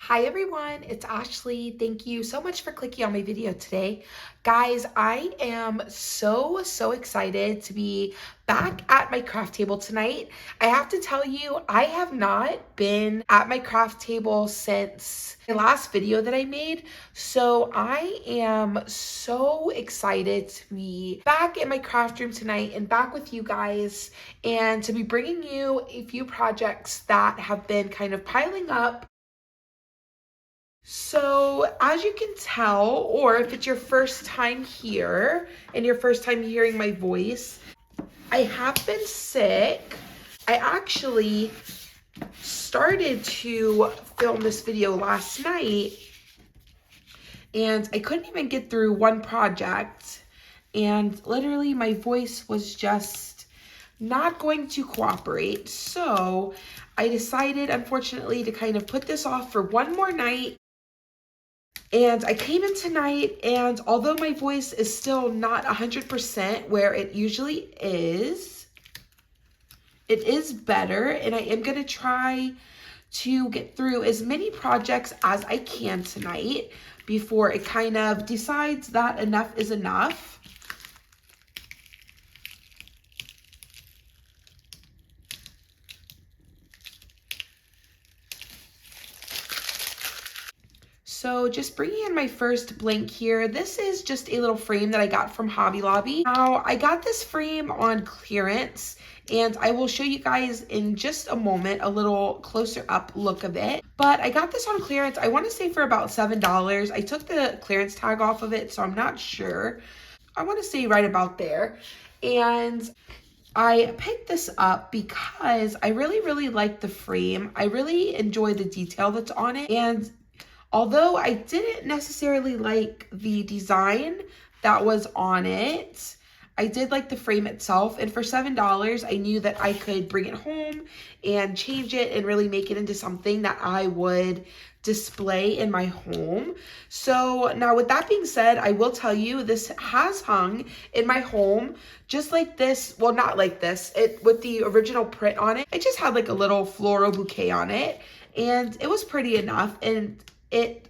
Hi everyone, it's Ashley. Thank you so much for clicking on my video today. Guys, I am so excited to be back at my craft table tonight. I have to tell you, I have not been at my craft table since the last video that I made. So I am so excited to be back in my craft room tonight and back with you guys and to be bringing you a few projects that have been kind of piling up. So as you can tell, or if it's your first time here and your first time hearing my voice, I have been sick. I actually started to film this video last night and I couldn't even get through one project, and literally my voice was just not going to cooperate. So I decided, unfortunately, to kind of put this off for one more night. And I came in tonight, and although my voice is still not 100% where it usually is, it is better, and I am going to try to get through as many projects as I can tonight before it kind of decides that enough is enough. So just bringing in my first blank here, this is just a little frame that I got from Hobby Lobby. Now, I got this frame on clearance, and I will show you guys in just a moment a little closer up look of it. But I got this on clearance, I want to say for about $7. I took the clearance tag off of it, so I'm not sure. I want to say right about there. And I picked this up because I really like the frame. I really enjoy the detail that's on it, and although I didn't necessarily like the design that was on it, I did like the frame itself. And for $7, I knew that I could bring it home and change it and really make it into something that I would display in my home. So now with that being said, I will tell you this has hung in my home just like this. Well, not like this. It with the original print on it. It just had like a little floral bouquet on it, and it was pretty enough. And it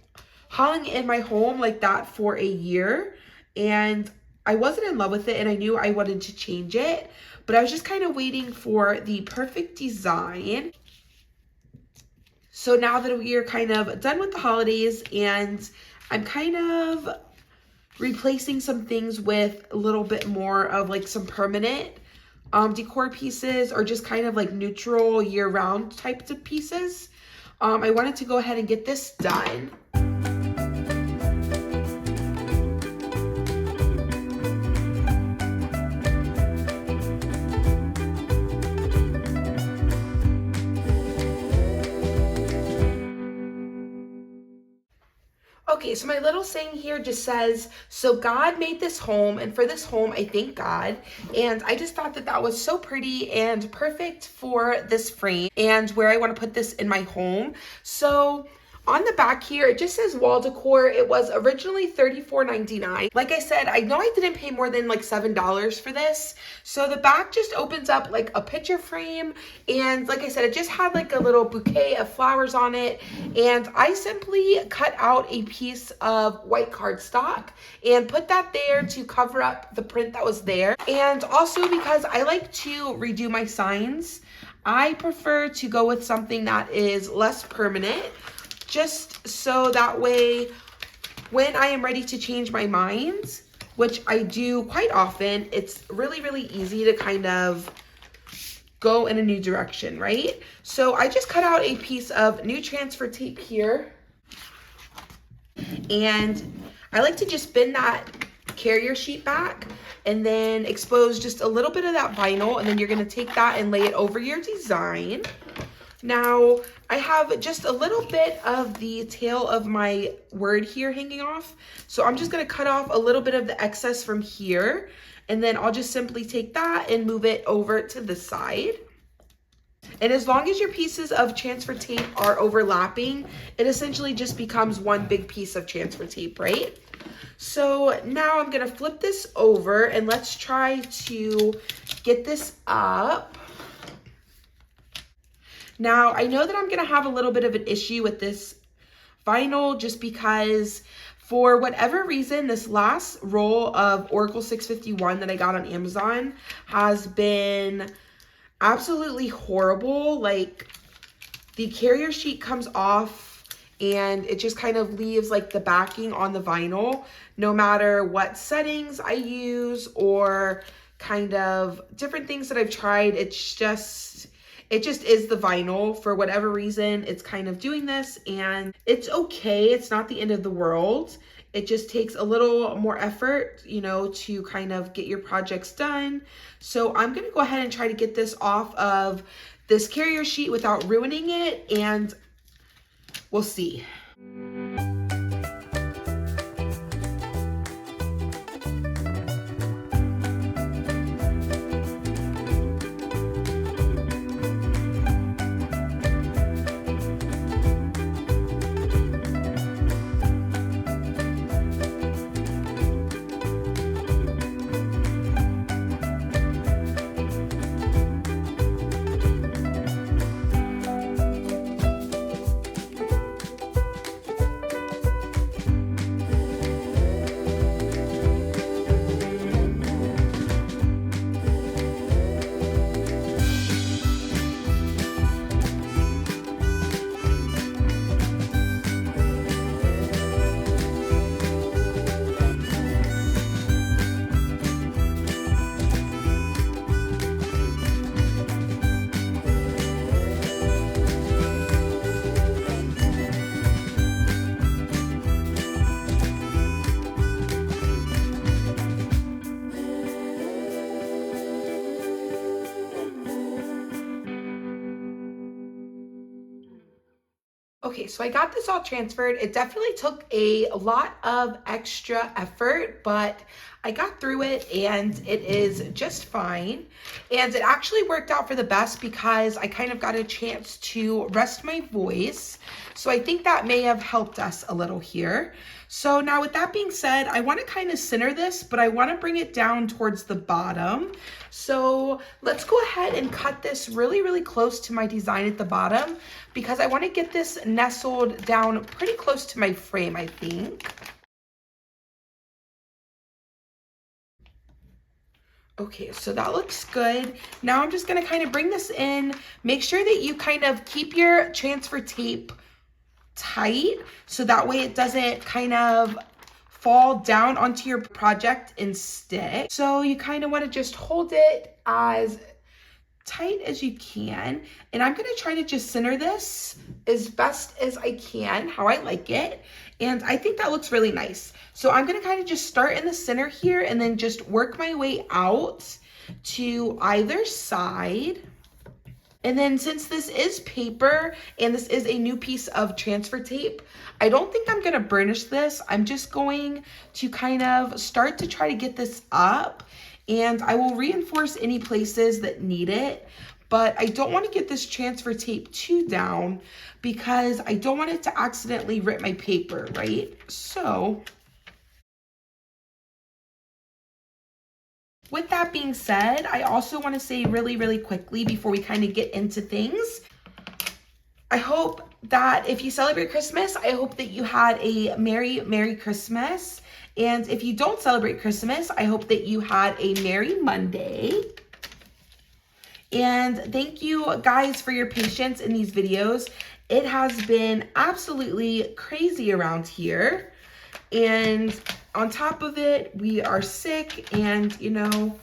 hung in my home like that for a year, and I wasn't in love with it, and I knew I wanted to change it, but I was just kind of waiting for the perfect design. So now that we are kind of done with the holidays and I'm kind of replacing some things with a little bit more of like some permanent decor pieces, or just kind of like neutral year-round types of pieces, I wanted to go ahead and get this done. Okay, so my little saying here just says, so God made this home, and for this home, I thank God. And I just thought that that was so pretty and perfect for this frame and where I want to put this in my home. So on the back here, it just says wall decor. It was originally $34.99. Like I said, I know I didn't pay more than like $7 for this. So the back just opens up like a picture frame. And like I said, it just had like a little bouquet of flowers on it. And I simply cut out a piece of white cardstock and put that there to cover up the print that was there. And also because I like to redo my signs, I prefer to go with something that is less permanent, just so that way when I am ready to change my mind, which I do quite often, it's really easy to kind of go in a new direction, right? So I just cut out a piece of new transfer tape here, and I like to just bend that carrier sheet back and then expose just a little bit of that vinyl, and then you're going to take that and lay it over your design. Now, I have just a little bit of the tail of my word here hanging off. So I'm just going to cut off a little bit of the excess from here. And then I'll just simply take that and move it over to the side. And as long as your pieces of transfer tape are overlapping, it essentially just becomes one big piece of transfer tape, right? So now I'm going to flip this over and let's try to get this up. Now, I know that I'm going to have a little bit of an issue with this vinyl just because for whatever reason, this last roll of Oracle 651 that I got on Amazon has been absolutely horrible. Like, the carrier sheet comes off and it just kind of leaves like the backing on the vinyl, no matter what settings I use or kind of different things that I've tried. It just is the vinyl. For whatever reason, it's kind of doing this, and it's okay. It's not the end of the world. It just takes a little more effort, you know, to kind of get your projects done. So I'm going to go ahead and try to get this off of this carrier sheet without ruining it, and we'll see. Okay, so I got this all transferred. It definitely took a lot of extra effort, but I got through it and it is just fine. And it actually worked out for the best because I kind of got a chance to rest my voice. So I think that may have helped us a little here. So now with that being said, I want to kind of center this, but I want to bring it down towards the bottom. So let's go ahead and cut this really, really close to my design at the bottom because I want to get this nestled down pretty close to my frame, I think. Okay, so that looks good. Now I'm just going to kind of bring this in. Make sure that you kind of keep your transfer tape tight so that way it doesn't kind of fall down onto your project and stick. So you kind of want to just hold it as tight as you can, and I'm going to try to just center this as best as I can, how I like it, and I think that looks really nice. So I'm going to kind of just start in the center here and then just work my way out to either side. And then since this is paper and this is a new piece of transfer tape, I don't think I'm going to burnish this. I'm just going to kind of start to try to get this up, and I will reinforce any places that need it. But I don't want to get this transfer tape too down because I don't want it to accidentally rip my paper, right? So with that being said, I also want to say really, really quickly before we kind of get into things, I hope that if you celebrate Christmas, I hope that you had a Merry, Merry Christmas. And if you don't celebrate Christmas, I hope that you had a Merry Monday. And thank you guys for your patience in these videos. It has been absolutely crazy around here. And on top of it, we are sick, and you know,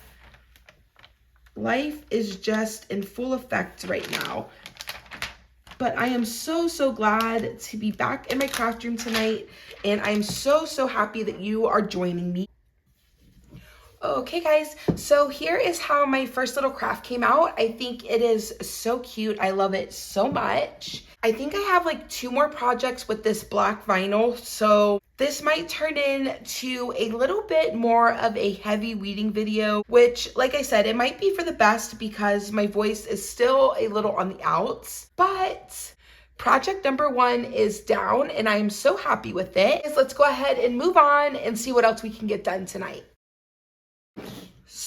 life is just in full effect right now. But I am so, so glad to be back in my craft room tonight, and I'm so, so happy that you are joining me. Okay guys, so here is how my first little craft came out. I think it is so cute. I love it so much. I think I have like 2 more projects with this black vinyl, so this might turn into a little bit more of a heavy weeding video, which, like I said, it might be for the best because my voice is still a little on the outs, but project number 1 is down and I am so happy with it. Let's go ahead and move on and see what else we can get done tonight.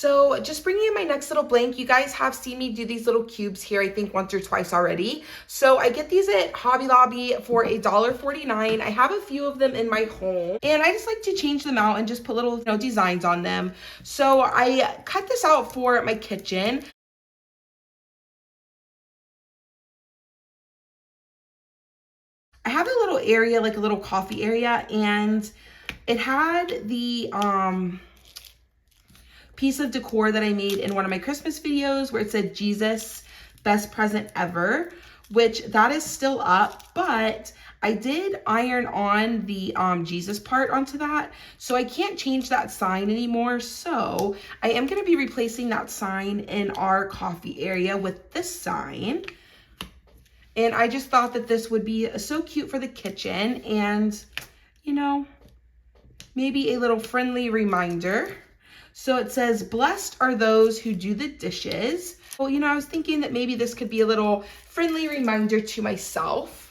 So just bringing in my next little blank, you guys have seen me do these little cubes here, I think once or twice already. So I get these at Hobby Lobby for $1.49. I have a few of them in my home and I just like to change them out and just put little, designs on them. So I cut this out for my kitchen. I have a little area, like a little coffee area, and it had the piece of decor that I made in one of my Christmas videos where it said Jesus, best present ever, which that is still up, but I did iron on the Jesus part onto that, so I can't change that sign anymore. So I am going to be replacing that sign in our coffee area with this sign. And I just thought that this would be so cute for the kitchen and, maybe a little friendly reminder. So it says, blessed are those who do the dishes. Well, I was thinking that maybe this could be a little friendly reminder to myself.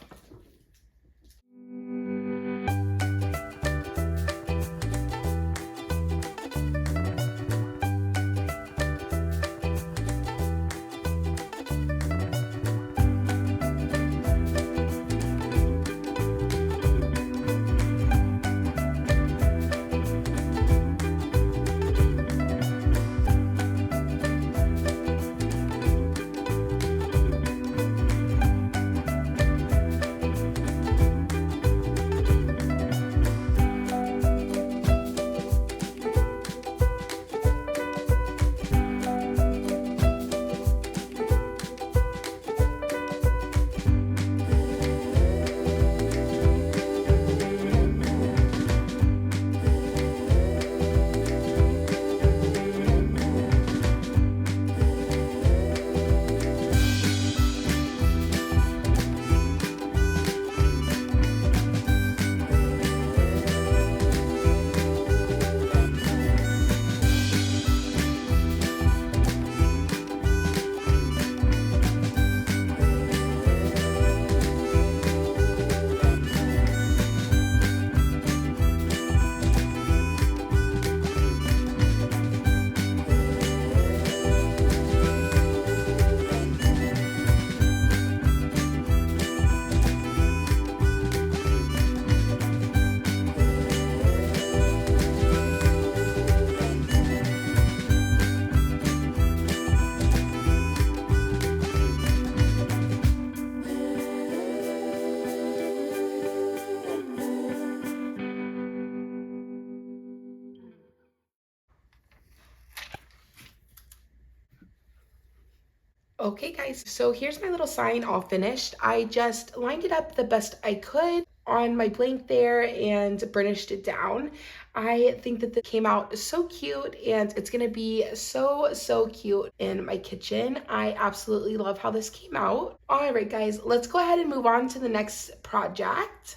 Okay guys, so here's my little sign all finished. I just lined it up the best I could on my blank there and burnished it down. I think that this came out so cute and it's gonna be so cute in my kitchen. I absolutely love how this came out. All right guys, let's go ahead and move on to the next project.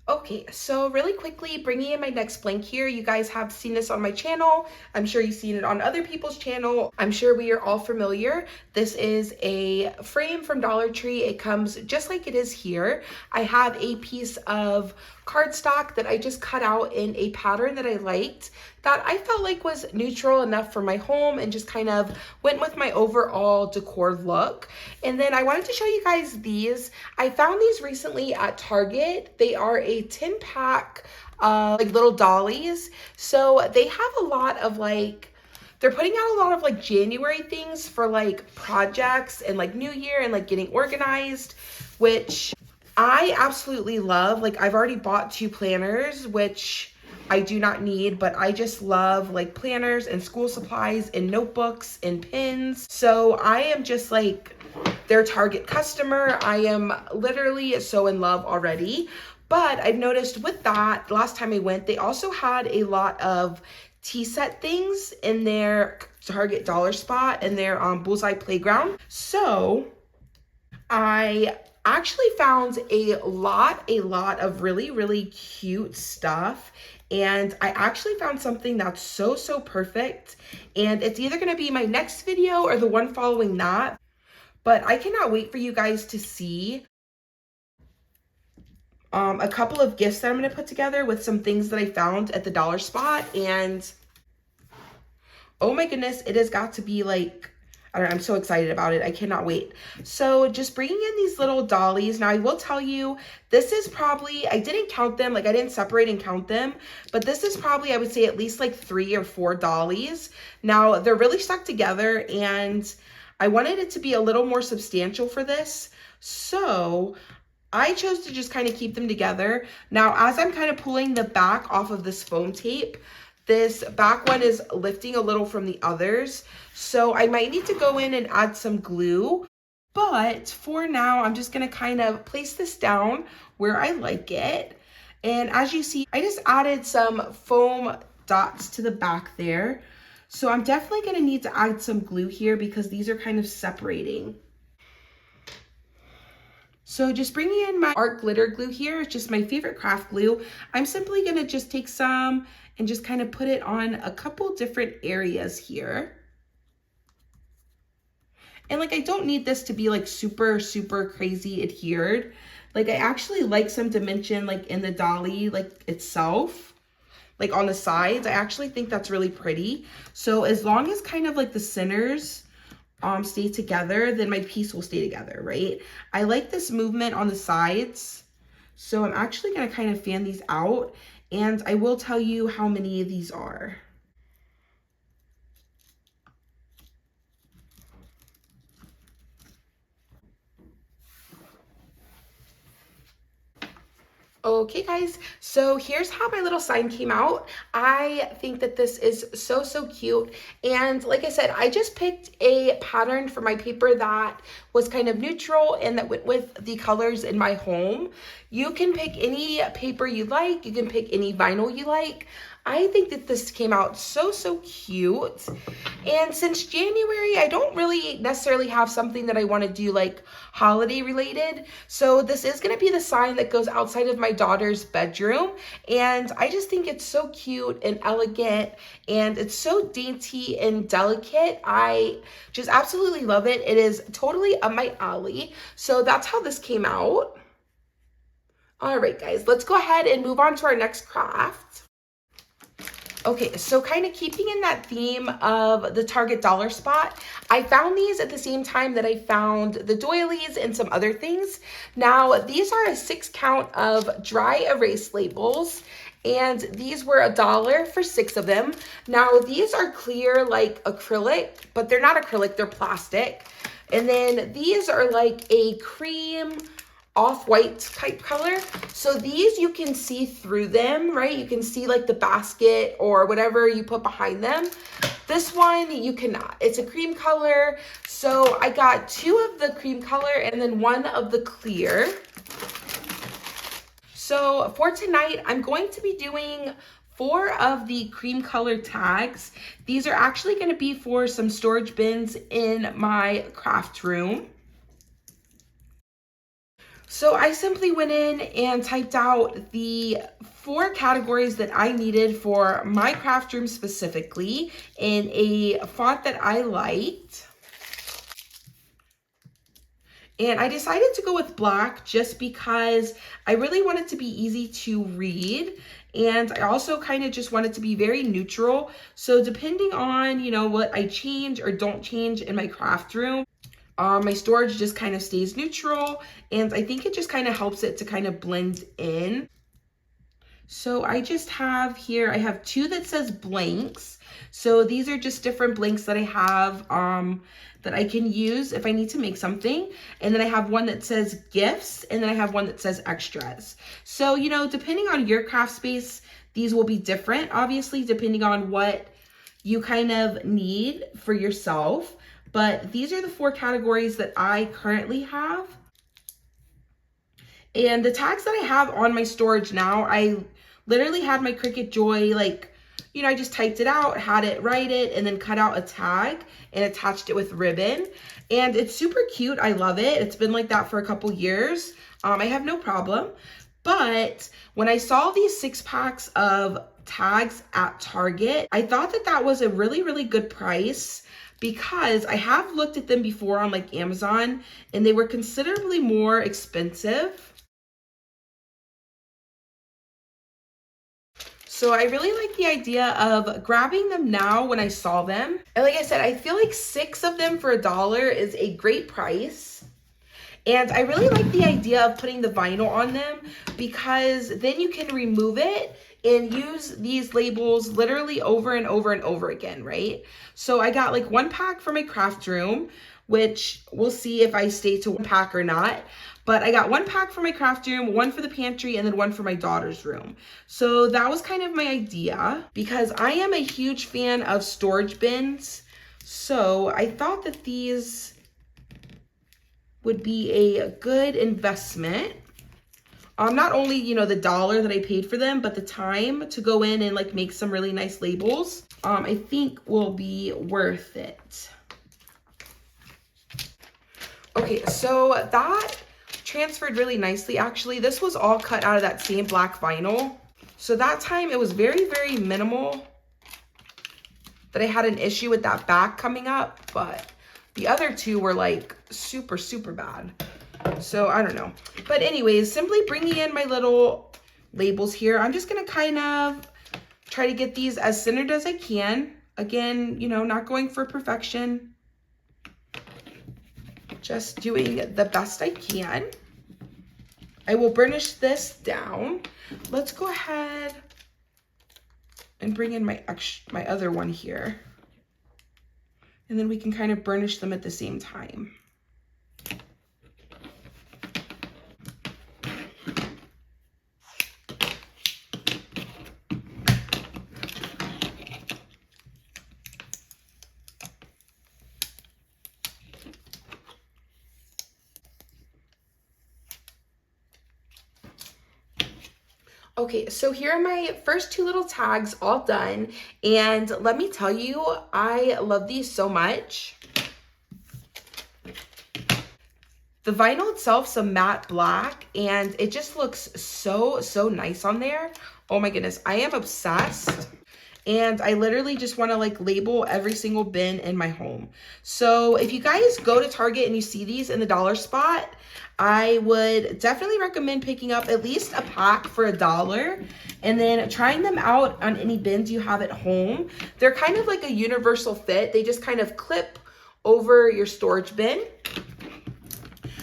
Okay, so really quickly, bringing in my next blank here. You guys have seen this on my channel. I'm sure you've seen it on other people's channel. I'm sure we are all familiar. This is a frame from Dollar Tree. It comes just like it is here. I have a piece of cardstock that I just cut out in a pattern that I liked, that I felt like was neutral enough for my home and just kind of went with my overall decor look. And then I wanted to show you guys these. I found these recently at Target. They are a 10-pack of like little dollies. So they have a lot of they're putting out a lot of like January things for like projects and like New Year and like getting organized, which I absolutely love. Like I've already bought 2 planners, which I do not need, but I just love like planners and school supplies and notebooks and pins. So I am just like their Target customer. I am literally so in love already. But I've noticed with that, last time I went, they also had a lot of tea set things in their Target dollar spot in their Bullseye Playground. So I actually found a lot of really cute stuff, and I actually found something that's so perfect, and it's either going to be my next video or the one following that, but I cannot wait for you guys to see a couple of gifts that I'm going to put together with some things that I found at the dollar spot. And oh my goodness, it has got to be like, I don't know, I'm so excited about it. I cannot wait. So just bringing in these little dollies. Now I will tell you, this is probably, I didn't count them, like I didn't separate and count them, but this is probably, I would say at least like 3 or 4 dollies. Now they're really stuck together and I wanted it to be a little more substantial for this. So I chose to just kind of keep them together. Now, as I'm kind of pulling the back off of this foam tape, this back one is lifting a little from the others. So I might need to go in and add some glue. But for now, I'm just going to kind of place this down where I like it. And as you see, I just added some foam dots to the back there. So I'm definitely going to need to add some glue here because these are kind of separating. So just bringing in my art glitter glue here, it's just my favorite craft glue. I'm simply gonna just take some and just kind of put it on a couple different areas here. And like, I don't need this to be like super, super crazy adhered. Like I actually like some dimension like in the dolly like itself, like on the sides. I actually think that's really pretty. So as long as kind of like the centers stay together, then my piece will stay together, right? I like this movement on the sides. So I'm actually gonna kind of fan these out and I will tell you how many of these are. Okay guys, so here's how my little sign came out. I think that this is so, so cute. And like I said, I just picked a pattern for my paper that was kind of neutral and that went with the colors in my home. You can pick any paper you like. You can pick any vinyl you like. I think that this came out so, so cute. And since January, I don't really necessarily have something that I want to do like holiday related. So this is going to be the sign that goes outside of my daughter's bedroom. And I just think it's so cute and elegant and it's so dainty and delicate. I just absolutely love it. It is totally up my alley. So that's how this came out. All right, guys, let's go ahead and move on to our next craft. Okay, so kind of keeping in that theme of the Target dollar spot, I found these at the same time that I found the doilies and some other things. Now, these are a 6 count of dry erase labels, and these were $1 for 6 of them. Now, these are clear like acrylic, but they're not acrylic, they're plastic. And then these are like a cream off-white type color. So these you can see through them, right? You can see like the basket or whatever you put behind them. This one you cannot. It's a cream color. So I got 2 of the cream color and then 1 of the clear. So for tonight, I'm going to be doing 4 of the cream color tags. These are actually going to be for some storage bins in my craft room. So I simply went in and typed out the 4 categories that I needed for my craft room specifically in a font that I liked. And I decided to go with black just because I really wanted to be easy to read. And I also kind of just wanted to be very neutral. So depending on, you know, what I change or don't change in my craft room, my storage just kind of stays neutral, and I think it just kind of helps it to kind of blend in. So I just have here, I have 2 that says blanks. So these are just different blanks that I have that I can use if I need to make something. And then I have one that says gifts, and then I have one that says extras. So, you know, depending on your craft space, these will be different, obviously, depending on what you kind of need for yourself. But these are the 4 categories that I currently have. And the tags that I have on my storage now, I literally had my Cricut Joy, like, you know, I just typed it out, had it write it, and then cut out a tag and attached it with ribbon. And it's super cute. I love it. It's been like that for a couple years. I have no problem. But when I saw these 6 packs of tags at Target, I thought that that was a really, really good price, because I have looked at them before on like Amazon and they were considerably more expensive. So I really like the idea of grabbing them now when I saw them. And like I said, I feel like 6 of them for $1 is a great price. And I really like the idea of putting the vinyl on them because then you can remove it and use these labels literally over and over and over again, right? So I got like 1 pack for my craft room, which we'll see if I stay to 1 pack or not. But I got 1 pack for my craft room, 1 for the pantry, and then 1 for my daughter's room. So that was kind of my idea because I am a huge fan of storage bins. So I thought that these would be a good investment. Not only, you know, the $1 that I paid for them, but the time to go in and like make some really nice labels, I think will be worth it. Okay, so that transferred really nicely. Actually, this was all cut out of that same black vinyl. So that time it was very, very minimal that I had an issue with that back coming up, but the other 2 were like super, super bad. So I don't know. But anyways, simply bringing in my little labels here. I'm just going to kind of try to get these as centered as I can. Again, you know, not going for perfection. Just doing the best I can. I will burnish this down. Let's go ahead and bring in my other one here. And then we can kind of burnish them at the same time. Okay, so here are my first 2 little tags all done. And let me tell you, I love these so much. The vinyl itself's a matte black and it just looks so, so nice on there. Oh my goodness, I am obsessed. And I literally just want to like label every single bin in my home. So if you guys go to Target and you see these in the dollar spot, I would definitely recommend picking up at least a pack for $1 and then trying them out on any bins you have at home. They're kind of like a universal fit. They just kind of clip over your storage bin.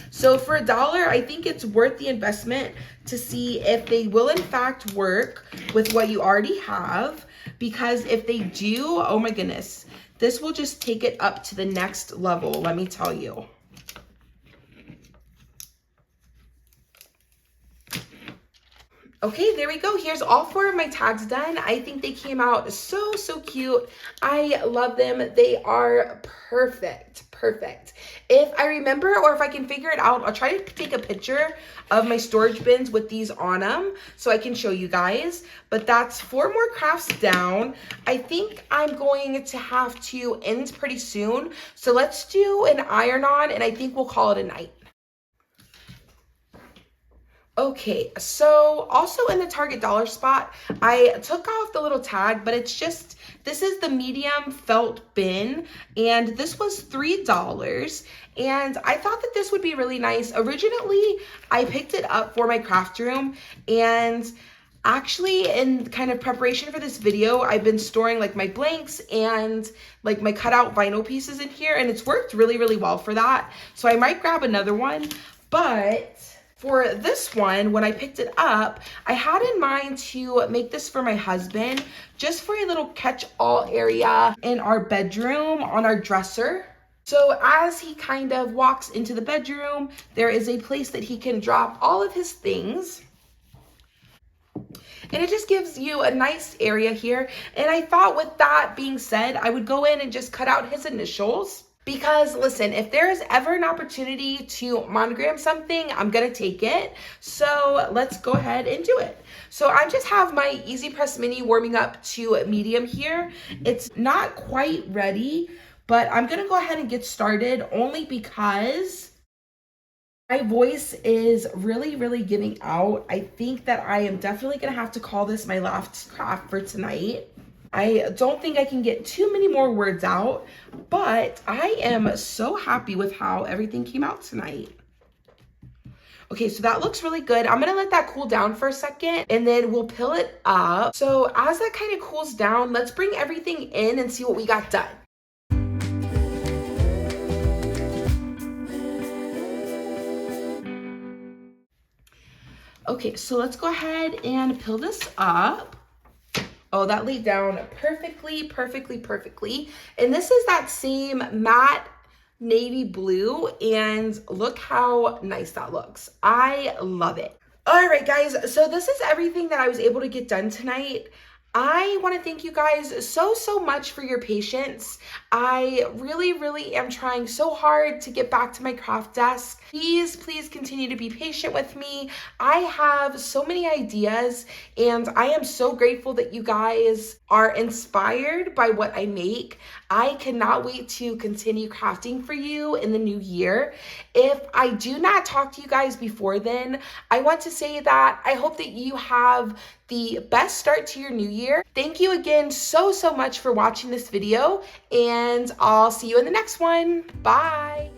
So for $1, I think it's worth the investment to see if they will in fact work with what you already have. Because if they do, oh my goodness, this will just take it up to the next level, let me tell you. Okay, there we go. Here's all 4 of my tags done. I think they came out so, so cute. I love them. They are perfect, perfect. If I remember or if I can figure it out, I'll try to take a picture of my storage bins with these on them so I can show you guys. But that's 4 more crafts down. I think I'm going to have to end pretty soon. So let's do an iron on and I think we'll call it a night. Okay, so also in the Target dollar spot, I took off the little tag, but it's just, this is the medium felt bin, and this was $3, and I thought that this would be really nice. Originally, I picked it up for my craft room, and actually in kind of preparation for this video, I've been storing like my blanks and like my cutout vinyl pieces in here, and it's worked really, really well for that. So I might grab another one, but for this one, when I picked it up, I had in mind to make this for my husband, just for a little catch-all area in our bedroom on our dresser. So as he kind of walks into the bedroom, there is a place that he can drop all of his things. And it just gives you a nice area here. And I thought with that being said, I would go in and just cut out his initials. Because listen, if there is ever an opportunity to monogram something, I'm gonna take it. So let's go ahead and do it. So I just have my Easy Press Mini warming up to medium here. It's not quite ready, but I'm gonna go ahead and get started only because my voice is really, really giving out. I think that I am definitely gonna have to call this my last craft for tonight. I don't think I can get too many more words out, but I am so happy with how everything came out tonight. Okay, so that looks really good. I'm gonna let that cool down for a second and then we'll peel it up. So as that kind of cools down, let's bring everything in and see what we got done. Okay, so let's go ahead and peel this up. Oh, that laid down perfectly, perfectly, perfectly. And this is that same matte navy blue, and look how nice that looks. I love it. All right, guys, so this is everything that I was able to get done tonight. I want to thank you guys so much for your patience. I really am trying so hard to get back to my craft desk. Please continue to be patient with me. I have so many ideas and I am so grateful that you guys are inspired by what I make. I cannot wait to continue crafting for you in the new year. If I do not talk to you guys before then, I want to say that I hope that you have the best start to your new year. Thank you again so much for watching this video, and I'll see you in the next one. Bye.